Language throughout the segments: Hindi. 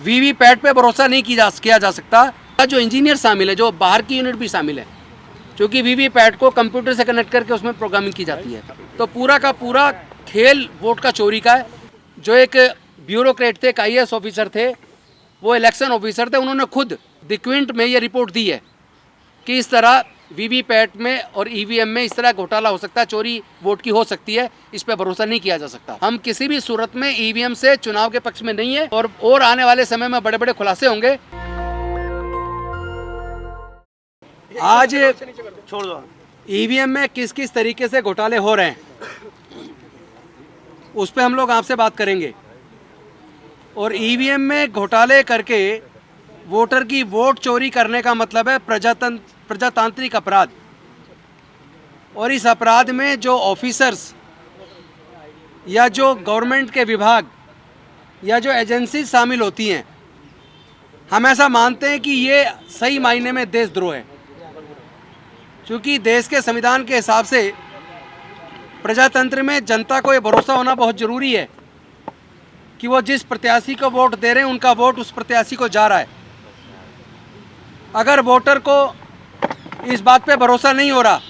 वीवीपैट पे भरोसा नहीं किया जा सकता। जो इंजीनियर शामिल है, जो बाहर की यूनिट भी शामिल है, क्योंकि वीवीपैट को कंप्यूटर से कनेक्ट करके उसमें प्रोग्रामिंग की जाती है। तो पूरा का पूरा खेल वोट का चोरी का है। जो एक ब्यूरोक्रेट थे, एक IAS ऑफिसर थे, वो इलेक्शन ऑफिसर थे, उन्होंने खुद द क्विंट में ये रिपोर्ट दी है कि इस तरह वीवीपैट में और EVM में इस तरह घोटाला हो सकता है, चोरी वोट की हो सकती है, इस पर भरोसा नहीं किया जा सकता। हम किसी भी सूरत में EVM से चुनाव के पक्ष में नहीं है और आने वाले समय में बड़े बड़े खुलासे होंगे। आज छोड़ दो, EVM में किस किस तरीके से घोटाले हो रहे हैं उस पर हम लोग आपसे बात करेंगे। और EVM में घोटाले करके वोटर की वोट चोरी करने का मतलब है प्रजातांत्रिक अपराध। और इस अपराध में जो ऑफिसर्स या जो गवर्नमेंट के विभाग या जो एजेंसी शामिल होती हैं, हम ऐसा मानते हैं कि ये सही मायने में देशद्रोह है। क्योंकि देश के संविधान के हिसाब से प्रजातंत्र में जनता को ये भरोसा होना बहुत ज़रूरी है कि वो जिस प्रत्याशी को वोट दे रहे हैं उनका वोट उस प्रत्याशी को जा रहा है। अगर वोटर को इस बात पे भरोसा नहीं हो रहा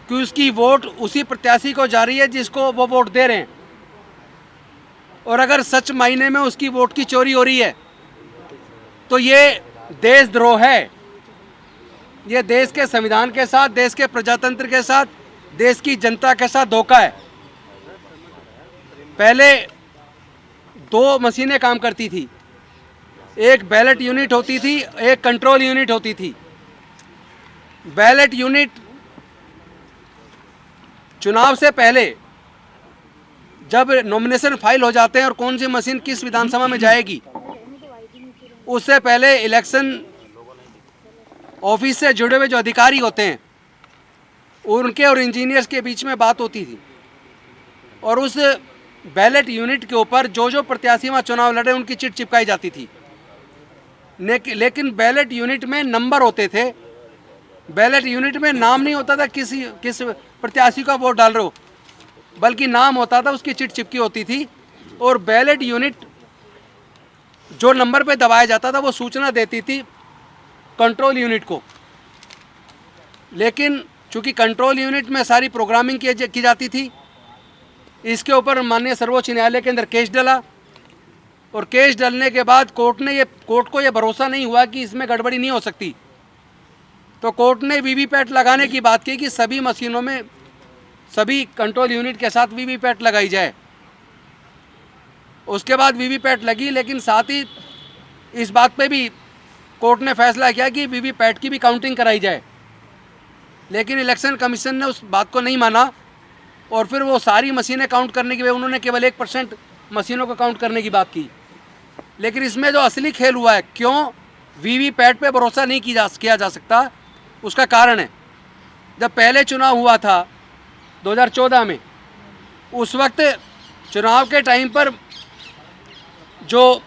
कि उसकी वोट उसी प्रत्याशी को जा रही है जिसको वो वोट दे रहे हैं, और अगर सच मायने में उसकी वोट की चोरी हो रही है, तो ये देशद्रोह है। ये देश के संविधान के साथ, देश के प्रजातंत्र के साथ, देश की जनता के साथ धोखा है। पहले 2 मशीनें काम करती थी, एक बैलेट यूनिट होती थी, एक कंट्रोल यूनिट होती थी। बैलेट यूनिट चुनाव से पहले जब नॉमिनेशन फाइल हो जाते हैं और कौन सी मशीन किस विधानसभा में जाएगी, उससे पहले इलेक्शन ऑफिस से जुड़े हुए जो अधिकारी होते हैं उनके और इंजीनियर्स के बीच में बात होती थी, और उस बैलेट यूनिट के ऊपर जो जो प्रत्याशी वहाँ चुनाव लड़े उनकी चिट चिपकाई जाती थी। लेकिन बैलेट यूनिट में नंबर होते थे, बैलेट यूनिट में नाम नहीं होता था किस प्रत्याशी का वोट डाल रहे हो, बल्कि नाम होता था, उसकी चिट चिपकी होती थी। और बैलेट यूनिट जो नंबर पे दबाया जाता था वो सूचना देती थी कंट्रोल यूनिट को। लेकिन चूंकि कंट्रोल यूनिट में सारी प्रोग्रामिंग की जाती थी, इसके ऊपर माननीय सर्वोच्च न्यायालय के अंदर केस डला, और केस डलने के बाद कोर्ट को ये भरोसा नहीं हुआ कि इसमें गड़बड़ी नहीं हो सकती, तो कोर्ट ने वीवीपैट लगाने की बात की कि सभी मशीनों में, सभी कंट्रोल यूनिट के साथ वीवीपैट लगाई जाए। उसके बाद वीवीपैट लगी, लेकिन साथ ही इस बात पे भी कोर्ट ने फैसला किया कि वीवीपैट की भी काउंटिंग कराई जाए। लेकिन इलेक्शन कमीशन ने उस बात को नहीं माना, और फिर वो सारी मशीनें काउंट करने की बजाय उन्होंने केवल 1% मशीनों को काउंट करने की बात की। लेकिन इसमें जो असली खेल हुआ है, क्यों वीवीपैट पे भरोसा नहीं किया जा सकता, उसका कारण है, जब पहले चुनाव हुआ था 2014 में, उस वक्त चुनाव के टाइम पर जो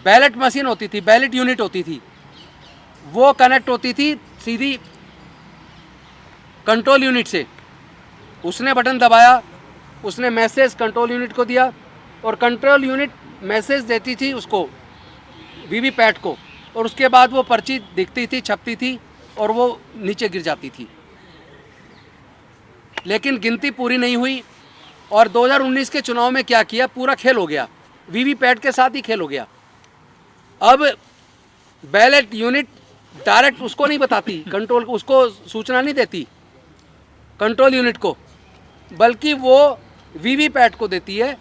बैलेट मशीन होती थी, बैलेट यूनिट होती थी, वो कनेक्ट होती थी सीधी कंट्रोल यूनिट से। उसने बटन दबाया, उसने मैसेज कंट्रोल यूनिट को दिया, और कंट्रोल यूनिट मैसेज देती थी उसको, वीवीपैट को, और उसके बाद वो पर्ची दिखती थी, छपती थी, और वो नीचे गिर जाती थी। लेकिन गिनती पूरी नहीं हुई, और 2019 के चुनाव में क्या किया, पूरा खेल हो गया, वीवीपैट के साथ ही खेल हो गया। अब बैलेट यूनिट डायरेक्ट उसको नहीं बताती, कंट्रोल को, उसको सूचना नहीं देती कंट्रोल यूनिट को, बल्कि वो वीवीपैट को देती है,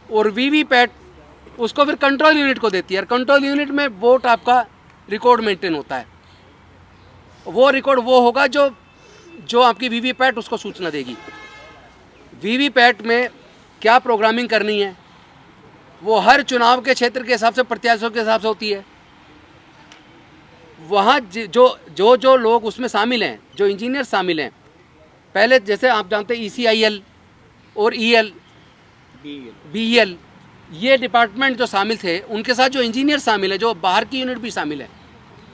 और वीवीपैट उसको फिर कंट्रोल यूनिट को देती है, और कंट्रोल यूनिट में वोट आपका रिकॉर्ड मेंटेन होता है। वो रिकॉर्ड वो होगा जो आपकी वीवीपैट उसको सूचना देगी। वीवीपैट में क्या प्रोग्रामिंग करनी है वो हर चुनाव के क्षेत्र के हिसाब से, प्रत्याशियों के हिसाब से होती है। वहाँ जो लोग उसमें शामिल हैं, जो इंजीनियर शामिल हैं, पहले जैसे आप जानते हैं ECIL और EL, BEL, ये डिपार्टमेंट जो शामिल थे, उनके साथ जो इंजीनियर शामिल है, जो बाहर की यूनिट भी शामिल है,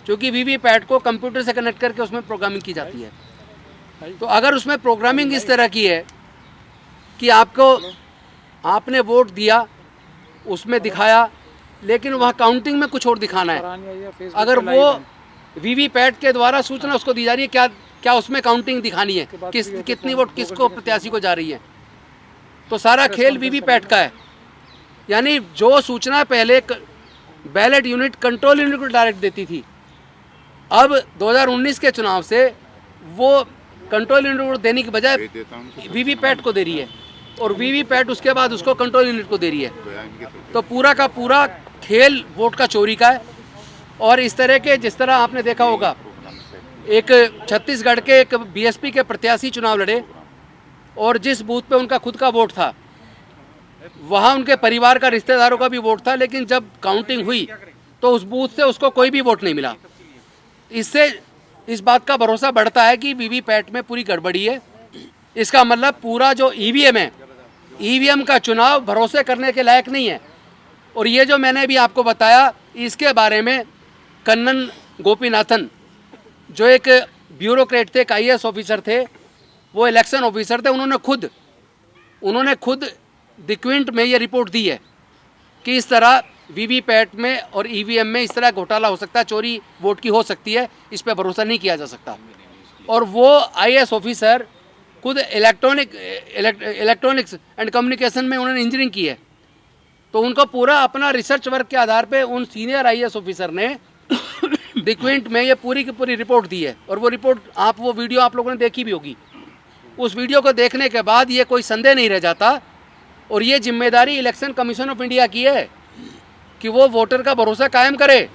क्योंकि वीवीपैट को कंप्यूटर से कनेक्ट करके उसमें प्रोग्रामिंग की जाती है। तो अगर उसमें प्रोग्रामिंग इस तरह की है कि आपने वोट दिया उसमें दिखाया, लेकिन वहाँ काउंटिंग में कुछ और दिखाना है। अगर वो वीवीपैट के द्वारा सूचना उसको दी जा रही है, क्या उसमें काउंटिंग दिखानी है, कितनी वोट किसको प्रत्याशी को जा रही है, तो सारा खेल वीवीपैट का है। यानी जो सूचना पहले बैलेट यूनिट कंट्रोल यूनिट को डायरेक्ट देती थी, अब 2019 के चुनाव से वो कंट्रोल यूनिट को देने की बजाय वीवीपैट को दे रही है, और वीवीपैट उसके बाद उसको कंट्रोल यूनिट को दे रही है। तो पूरा का पूरा खेल वोट का चोरी का है। और इस तरह के, जिस तरह आपने देखा होगा, एक छत्तीसगढ़ के एक बीएसपी के प्रत्याशी चुनाव लड़े, और जिस बूथ पे उनका खुद का वोट था वहाँ उनके परिवार का, रिश्तेदारों का भी वोट था, लेकिन जब काउंटिंग हुई तो उस बूथ से उसको कोई भी वोट नहीं मिला। इससे इस बात का भरोसा बढ़ता है कि वीवीपैट में पूरी गड़बड़ी है। इसका मतलब पूरा जो ईवीएम है, ईवीएम का चुनाव भरोसे करने के लायक नहीं है। और ये जो मैंने अभी आपको बताया, इसके बारे में कन्नन गोपीनाथन, जो एक ब्यूरोक्रेट थे, एक IAS ऑफिसर थे, वो इलेक्शन ऑफिसर थे, उन्होंने खुद द क्विंट में ये रिपोर्ट दी है कि इस तरह वीवीपैट में और ईवीएम में इस तरह घोटाला हो सकता है, चोरी वोट की हो सकती है, इस पर भरोसा नहीं किया जा सकता। और वो IAS ऑफिसर खुद इलेक्ट्रॉनिक्स एंड कम्युनिकेशन में उन्होंने इंजीनियरिंग की है। तो उनको पूरा अपना रिसर्च वर्क के आधार पे उन सीनियर IAS ऑफिसर ने द क्विंट में ये पूरी की पूरी रिपोर्ट दी है। और वो रिपोर्ट, वो वीडियो आप लोगों ने देखी भी होगी। उस वीडियो को देखने के बाद ये कोई संदेह नहीं रह जाता, और ये जिम्मेदारी इलेक्शन कमीशन ऑफ इंडिया की है कि वो वोटर का भरोसा कायम करे।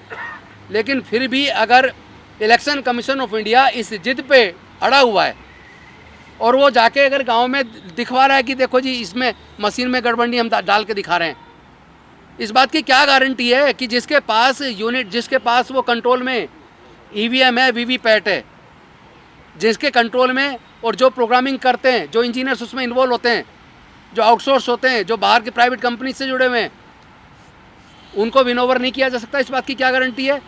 लेकिन फिर भी अगर इलेक्शन कमीशन ऑफ इंडिया इस जिद पे अड़ा हुआ है, और वो जाके अगर गांव में दिखवा रहा है कि देखो जी इसमें मशीन में गड़बड़ी हम डाल के दिखा रहे हैं, इस बात की क्या गारंटी है कि जिसके पास यूनिट, जिसके पास वो कंट्रोल में ईवीएम है, वीवीपैट है, जिसके कंट्रोल में, और जो प्रोग्रामिंग करते हैं, जो इंजीनियर्स उसमें इन्वॉल्व होते हैं, जो आउटसोर्स होते हैं, जो बाहर के प्राइवेट कंपनी से जुड़े हुए हैं, उनको विनोवर नहीं किया जा सकता। इस बात की क्या गारंटी है?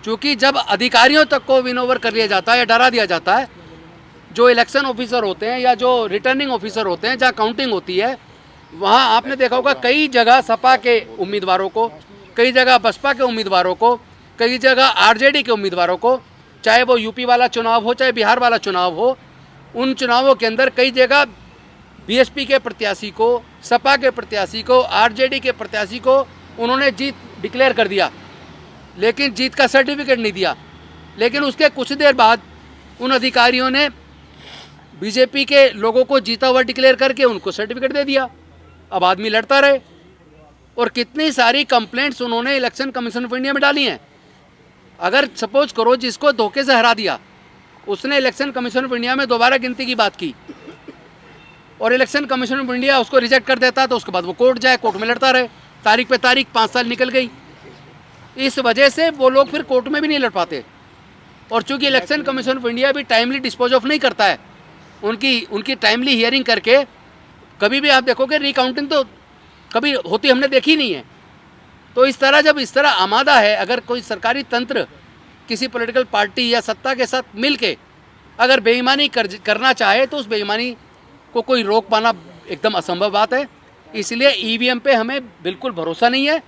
क्योंकि जब अधिकारियों तक को विनोवर कर लिया जाता है या डरा दिया जाता है, जो इलेक्शन ऑफिसर होते हैं या जो रिटर्निंग ऑफिसर होते हैं, जहाँ काउंटिंग होती है, वहाँ आपने देखा होगा कई जगह सपा के उम्मीदवारों को, कई जगह बसपा के उम्मीदवारों को, कई जगह आरजेडी के उम्मीदवारों को, चाहे वो यूपी वाला चुनाव हो, चाहे बिहार वाला चुनाव हो, उन चुनावों के अंदर कई जगह बीएसपी के प्रत्याशी को, सपा के प्रत्याशी को, आरजेडी के प्रत्याशी को उन्होंने जीत डिक्लेयर कर दिया, लेकिन जीत का सर्टिफिकेट नहीं दिया। लेकिन उसके कुछ देर बाद उन अधिकारियों ने बीजेपी के लोगों को जीता हुआ डिक्लेयर करके उनको सर्टिफिकेट दे दिया। अब आदमी लड़ता रहे। और कितनी सारी कंप्लेंट्स उन्होंने इलेक्शन कमीशन ऑफ इंडिया में डाली हैं। अगर सपोज करो जिसको धोखे से हरा दिया, उसने इलेक्शन कमीशन ऑफ इंडिया में दोबारा गिनती की बात की और इलेक्शन कमीशन ऑफ इंडिया उसको रिजेक्ट कर देता, तो उसके बाद वो कोर्ट जाए, कोर्ट में लड़ता रहे, तारीख पे तारीख, 5 साल निकल गई। इस वजह से वो लोग फिर कोर्ट में भी नहीं लड़ पाते। और चूंकि इलेक्शन कमीशन ऑफ इंडिया भी टाइमली डिस्पोज ऑफ नहीं करता है, उनकी टाइमली हियरिंग करके कभी भी आप देखोगे रिकाउंटिंग तो कभी होती हमने देखी नहीं है। तो इस तरह जब इस तरह आमादा है, अगर कोई सरकारी तंत्र किसी पॉलिटिकल पार्टी या सत्ता के साथ मिल के अगर बेईमानी करना चाहे तो उस बेईमानी को कोई रोक पाना एकदम असंभव बात है। इसलिए ईवीएम पे हमें बिल्कुल भरोसा नहीं है।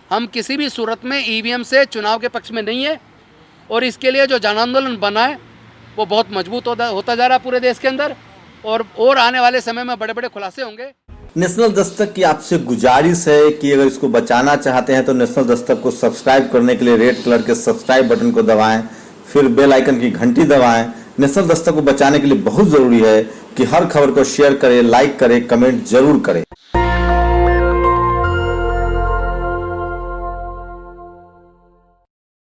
हम किसी भी सूरत में ईवीएम से चुनाव के पक्ष में नहीं है। और इसके लिए जो जन आंदोलन बना है वो बहुत मजबूत होता जा रहा है पूरे देश के अंदर, और आने वाले समय में बड़े बड़े खुलासे होंगे। नेशनल दस्तक की आपसे गुजारिश है कि अगर इसको बचाना चाहते हैं तो नेशनल दस्तक को सब्सक्राइब करने के लिए रेड कलर के सब्सक्राइब बटन को दबाएं, फिर बेल आइकन की घंटी दबाएं। नेशनल दस्तक को बचाने के लिए बहुत जरूरी है कि हर खबर को शेयर करें, लाइक करें, कमेंट जरूर करें।